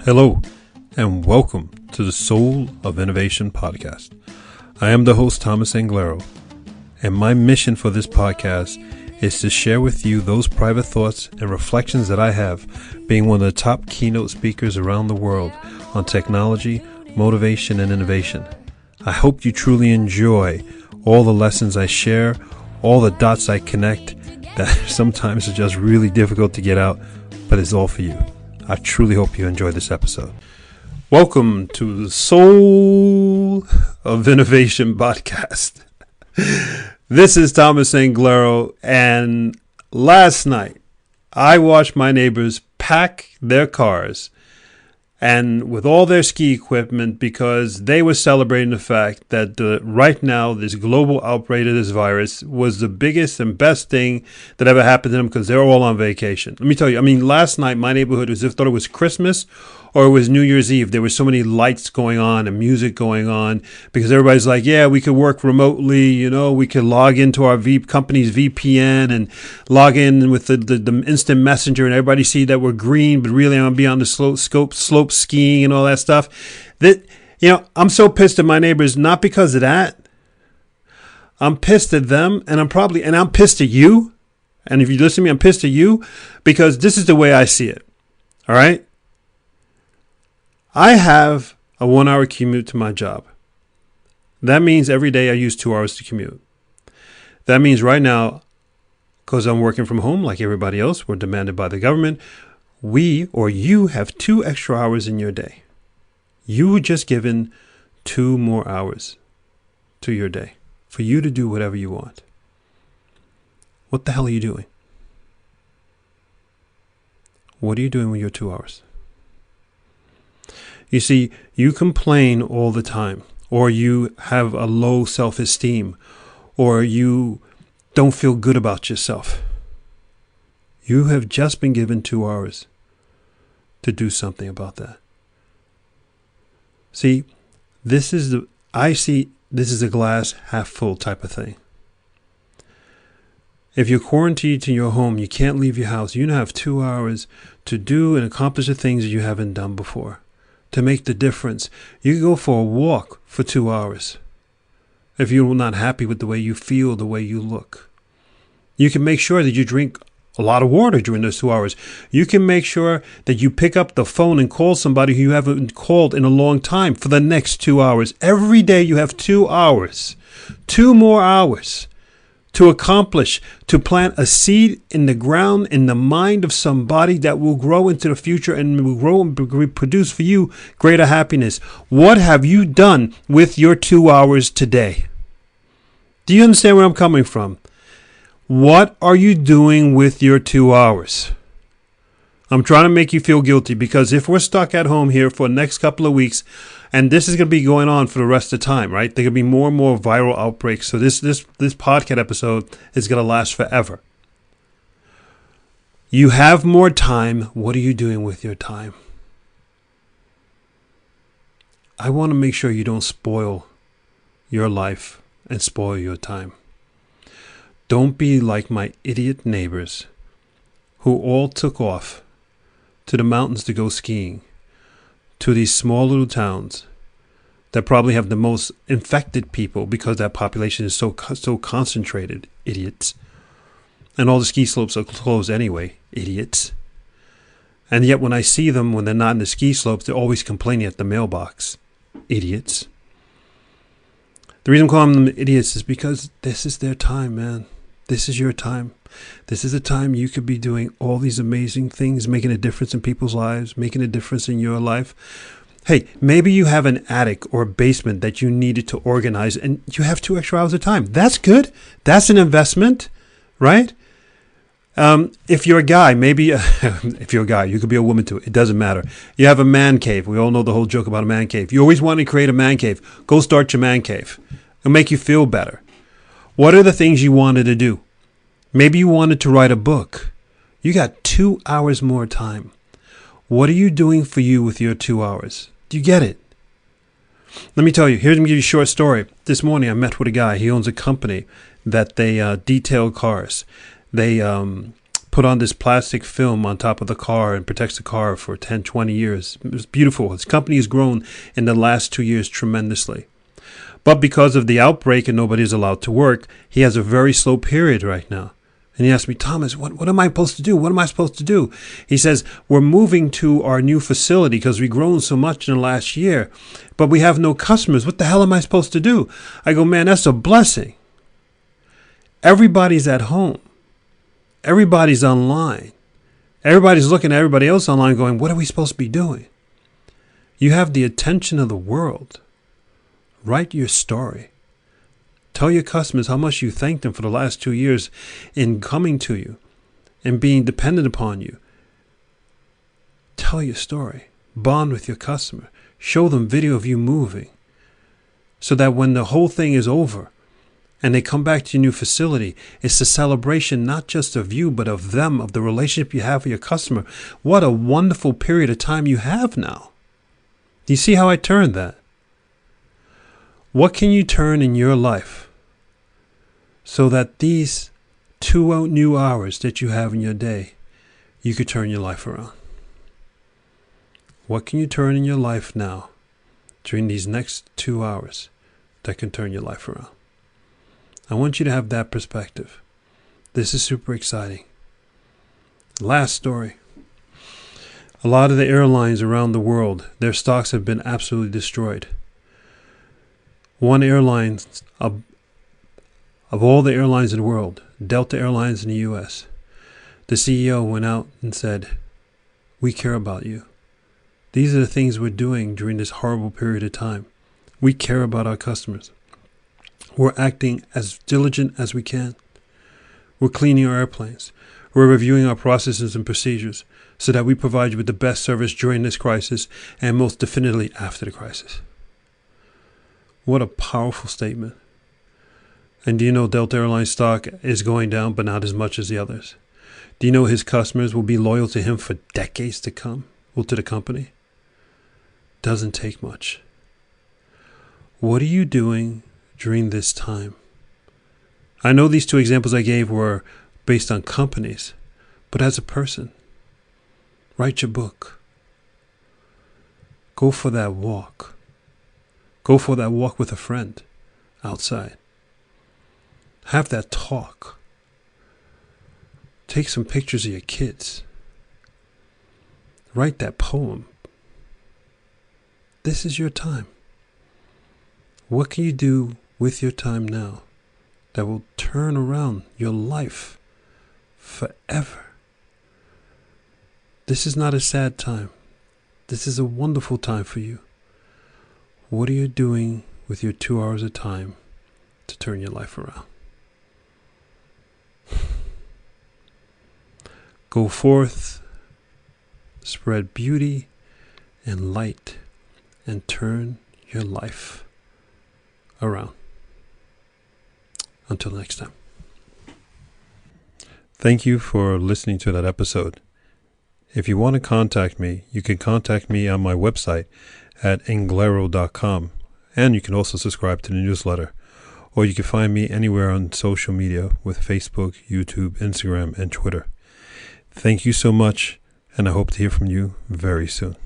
Hello, and welcome to the Soul of Innovation podcast. I am the host, Thomas Anglero, and my mission for this podcast is to share with you those private thoughts and reflections that I have, being one of the top keynote speakers around the world on technology, motivation, and innovation. I hope you truly enjoy all the lessons I share, all the dots I connect that sometimes are just really difficult to get out, but it's all for you. I truly hope you enjoy this episode. Welcome to the Soul of Innovation podcast. This is Thomas Anglero, and last night I watched my neighbors pack their cars and with all their ski equipment because they were celebrating the fact that right now this global outbreak of this virus was the biggest and best thing that ever happened to them because they're all on vacation. Let me tell you, last night my neighborhood was as if thought it was Christmas or it was New Year's Eve. There were so many lights going on and music going on because everybody's like, yeah, we could work remotely. We could log into our company's VPN and log in with the instant messenger and everybody see that we're green, but really I'm going to be on the slope skiing and all that stuff. I'm so pissed at my neighbors, not because of that. I'm pissed at them and I'm pissed at you. And if you listen to me, I'm pissed at you because this is the way I see it. All right. I have a 1 hour commute to my job. That means every day I use 2 hours to commute. That means right now, because I'm working from home like everybody else, we're demanded by the government, you have 2 extra hours in your day. You were just given 2 more hours to your day for you to do whatever you want. What the hell are you doing? What are you doing with your 2 hours? You see, you complain all the time, or you have a low self-esteem, or you don't feel good about yourself. You have just been given 2 hours to do something about that. See, this is a glass half full type of thing. If you're quarantined in your home, you can't leave your house. You now have 2 hours to do and accomplish the things that you haven't done before. To make the difference. You can go for a walk for 2 hours. If you're not happy with the way you feel, the way you look. You can make sure that you drink a lot of water during those 2 hours. You can make sure that you pick up the phone and call somebody who you haven't called in a long time for the next 2 hours. Every day you have 2 hours. 2 more hours to accomplish, to plant a seed in the ground, in the mind of somebody that will grow into the future and will grow and produce for you greater happiness. What have you done with your 2 hours today? Do you understand where I'm coming from? What are you doing with your 2 hours? I'm trying to make you feel guilty because if we're stuck at home here for the next couple of weeks, and this is going to be going on for the rest of the time, right? There are going to be more and more viral outbreaks. So this podcast episode is going to last forever. You have more time. What are you doing with your time? I want to make sure you don't spoil your life and spoil your time. Don't be like my idiot neighbors who all took off to the mountains to go skiing, to these small little towns that probably have the most infected people because that population is so concentrated, idiots. And all the ski slopes are closed anyway, idiots. And yet when I see them, when they're not in the ski slopes, they're always complaining at the mailbox, idiots. The reason I'm calling them idiots is because this is their time, man. This is your time. This is a time you could be doing all these amazing things, making a difference in people's lives, making a difference in your life. Hey, maybe you have an attic or a basement that you needed to organize and you have 2 extra hours of time. That's good. That's an investment, right? If you're a guy, if you're a guy, you could be a woman too. It doesn't matter. You have a man cave. We all know the whole joke about a man cave. You always want to create a man cave. Go start your man cave. It'll make you feel better. What are the things you wanted to do? Maybe you wanted to write a book. You got 2 hours more time. What are you doing for you with your 2 hours? Do you get it? Let me tell you. Here's me give you a short story. This morning I met with a guy. He owns a company that they detail cars. They put on this plastic film on top of the car and protects the car for 10, 20 years. It was beautiful. His company has grown in the last 2 years tremendously. But because of the outbreak and nobody's allowed to work, he has a very slow period right now. And he asked me, Thomas, what am I supposed to do? What am I supposed to do? He says, we're moving to our new facility because we've grown so much in the last year, but we have no customers. What the hell am I supposed to do? I go, man, that's a blessing. Everybody's at home. Everybody's online. Everybody's looking at everybody else online going, what are we supposed to be doing? You have the attention of the world. Write your story. Tell your customers how much you thank them for the last 2 years in coming to you and being dependent upon you. Tell your story. Bond with your customer. Show them video of you moving so that when the whole thing is over and they come back to your new facility, it's a celebration not just of you, but of them, of the relationship you have with your customer. What a wonderful period of time you have now. Do you see how I turned that? What can you turn in your life so that these 2 new hours that you have in your day, you could turn your life around? What can you turn in your life now during these next 2 hours that can turn your life around? I want you to have that perspective. This is super exciting. Last story. A lot of the airlines around the world, their stocks have been absolutely destroyed. One airline, of all the airlines in the world, Delta Airlines in the U.S., the CEO went out and said, we care about you. These are the things we're doing during this horrible period of time. We care about our customers. We're acting as diligent as we can. We're cleaning our airplanes. We're reviewing our processes and procedures so that we provide you with the best service during this crisis and most definitively after the crisis. What a powerful statement. And do you know Delta Airlines stock is going down, but not as much as the others? Do you know his customers will be loyal to him for decades to come? Well, to the company? Doesn't take much. What are you doing during this time? I know these 2 examples I gave were based on companies, but as a person, write your book. Go for that walk. Go for that walk with a friend outside. Have that talk. Take some pictures of your kids. Write that poem. This is your time. What can you do with your time now that will turn around your life forever? This is not a sad time. This is a wonderful time for you. What are you doing with your 2 hours of time to turn your life around? Go forth, spread beauty and light, and turn your life around. Until next time. Thank you for listening to that episode. If you want to contact me, you can contact me on my website at englero.com, and you can also subscribe to the newsletter, or you can find me anywhere on social media with Facebook, YouTube, Instagram, and Twitter. Thank you so much, and I hope to hear from you very soon.